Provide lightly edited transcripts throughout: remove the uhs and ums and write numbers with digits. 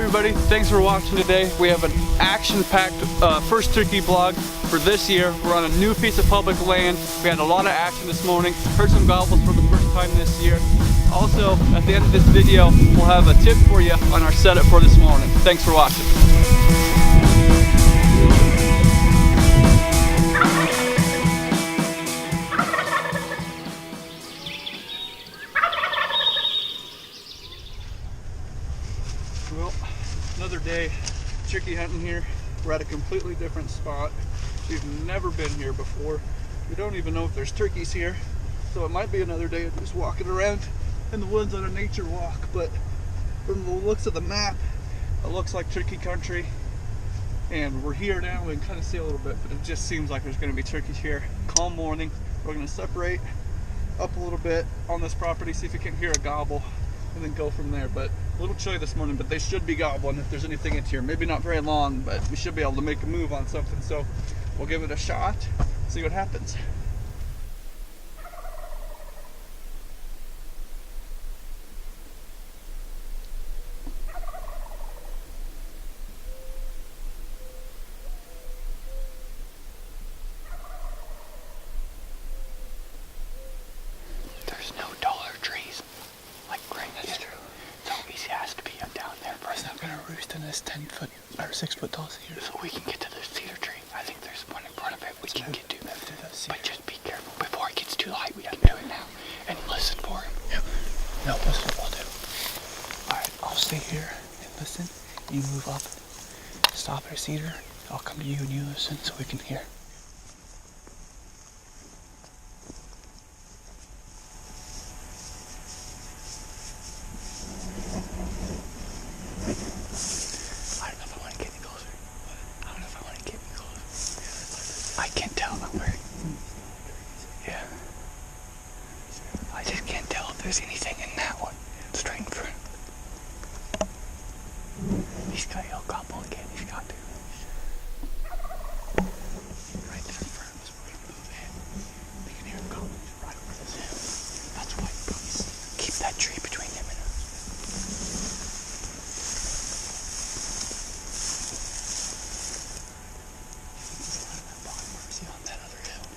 everybody, thanks for watching today. We have an action-packed first turkey vlog for this year. We're on a new piece of public land. We had a lot of action this morning, heard some gobbles for the first time this year. Also, at the end of this video, we'll have a tip for you on our setup for this morning. Thanks for watching. Well, another day turkey hunting here. We're at a completely different spot. We've never been here before. We don't even know if there's turkeys here. So it might be another day of just walking around in the woods on a nature walk. But from the looks of the map, it looks like turkey country. And we're here now. We can kind of see a little bit, but it just seems like there's going to be turkeys here. Calm morning. We're going to separate up a little bit on this property, see if we can hear a gobble, and then go from there. But a little chilly this morning, but they should be gobbling if there's anything in here. Maybe not very long, but we should be able to make a move on something. So we'll give it a shot, see what happens. There's no taller trees like green. That's true. So he has to be down there. He's not gonna roost in this 10-foot or 6-foot tall cedar. So we can get to the cedar tree. I think there's one in front of it we can get to. But just be careful before it gets too light. We can do it now and listen for him. Yep. No, that's what we'll do. All right, I'll stay here and listen. You move up, stop at a cedar. I'll come to you and you listen so we can hear. I can't tell. Yeah. I just can't tell if there's anything in that one. Straight in front. He'll gobble again. He's got to. Right there in front of us. We're gonna move in. We can hear him gobbling right over this hill. That's why we probably keep that tree between him and us.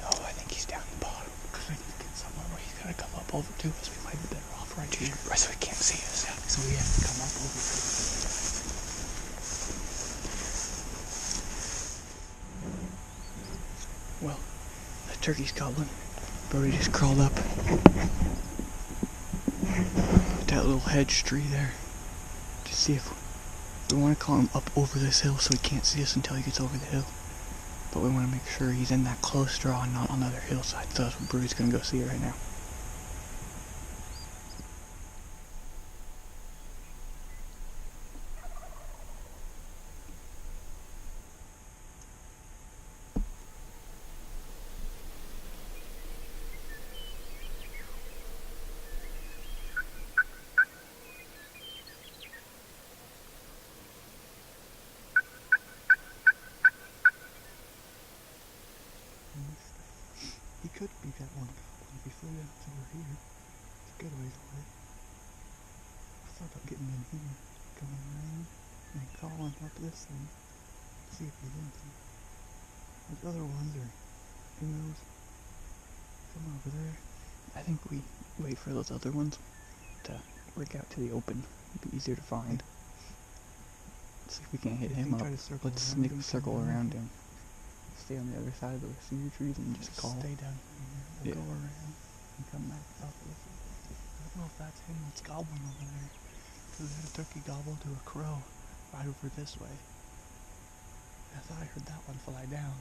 Oh, I think he's down the bottom. Because we need to get somewhere where he's got to come up over to us. We might be better off right here. Right, so he can't see us. Yeah. So we have to come up over to us. Well, the turkey's gobbling. Brody just crawled up that little hedge tree there to see if we want to call him up over this hill so he can't see us until he gets over the hill. But we want to make sure he's in that close draw and not on the other hillside. So that's what Brody's going to go see right now. He could be that one goblin if he flew down over here. It's a good ways away. I thought about getting in here, going around, and calling up this thing. See if he's anything. Those other ones are, who knows, come over there. I think we wait for those other ones to break out to the open. It'd be easier to find. Let's see if we can hit him up. Let's sneak a circle around him. Stay on the other side of the cedar trees and just call. Stay down here. We'll go around and come back up. I don't know if that's him that's gobbling over there. Because we had a turkey gobble to a crow right over this way. I thought I heard that one fly down.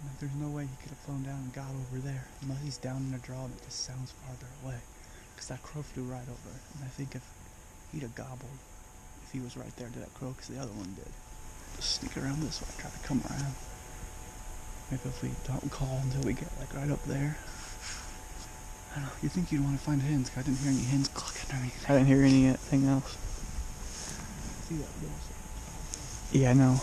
Like, there's no way he could have flown down and got over there. Unless he's down in a draw that just sounds farther away. Because that crow flew right over it. And I think if he'd have gobbled, if he was right there to that crow, because the other one did. Just sneak around this way, try to come around. Maybe if we don't call until we get like right up there. I don't know, you think you'd want to find hens, because I didn't hear any hens clucking or anything. I didn't hear anything else. See that little circle? Yeah, I know.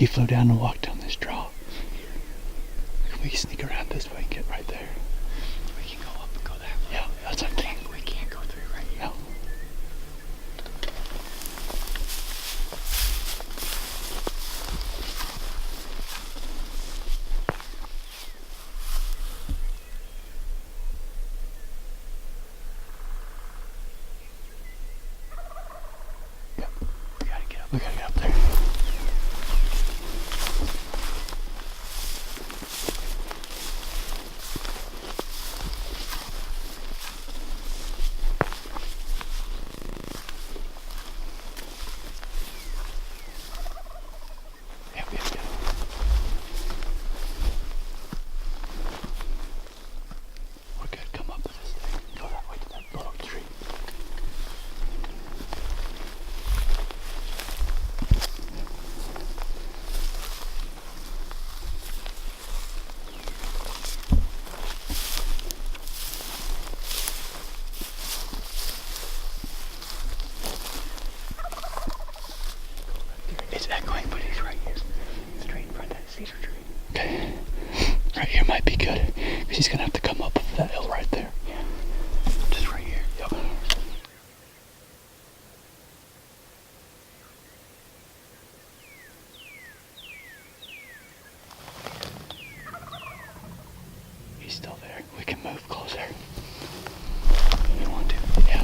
He flew down and walked down this draw. We can sneak around this way and get right there. We can go up and go that way. Yeah, that's what I'm thinking. We can't go through right here. No. Yep. We gotta get up. We gotta get up there. We're good. Come up with this thing. Go that way to that little tree. It's echoing, but he's right here. Straight in front of that cedar tree. Okay. Right here might be good. Because he's going to have to come up over that hill right there. Yeah. Just right here. Yep. He's still there. We can move closer. You want to? Yeah.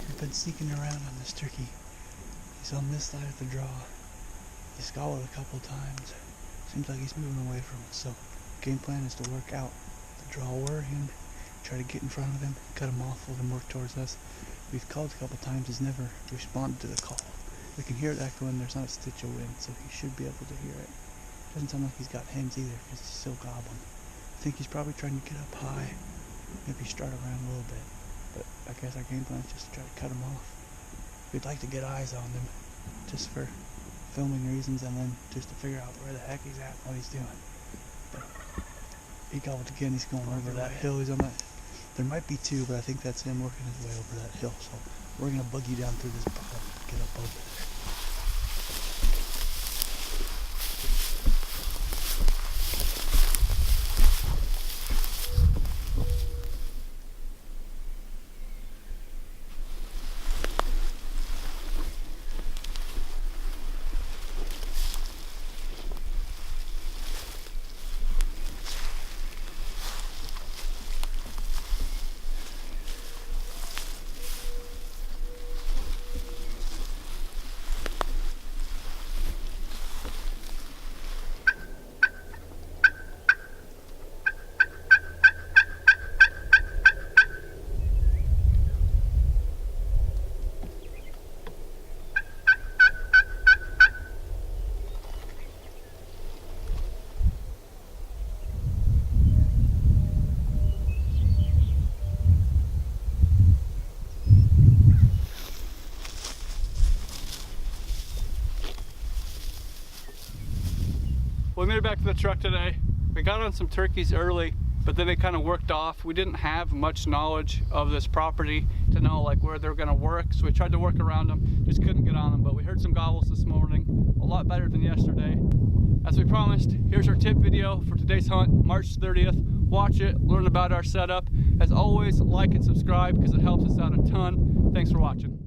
We've been sneaking around on this turkey. He's on this side of the draw. He scowled a couple times. Seems like he's moving away from us. So game plan is to work out the draw we're in, try to get in front of him, cut him off, let him work towards us. We've called a couple times. He's never responded to the call. We can hear it echoing. There's not a stitch of wind, so he should be able to hear it. Doesn't sound like he's got hens either because he's still gobbling. I think he's probably trying to get up high, maybe start around a little bit. But I guess our game plan is just to try to cut him off. We'd like to get eyes on him, just for filming reasons, and then just to figure out where the heck he's at and what he's doing. But he gobbled again. He's going over that hill. He's on that. There might be two, but I think that's him working his way over that hill. So we're gonna buggy down through this bottom, get up over there. We made it back to the truck today. We got on some turkeys early, but then they kind of worked off. We didn't have much knowledge of this property to know like where they're gonna work, so we tried to work around them, just couldn't get on them. But we heard some gobbles this morning, a lot better than yesterday. As we promised, here's our tip video for today's hunt, March 30th. Watch it, learn about our setup. As always, like and subscribe because it helps us out a ton. Thanks for watching.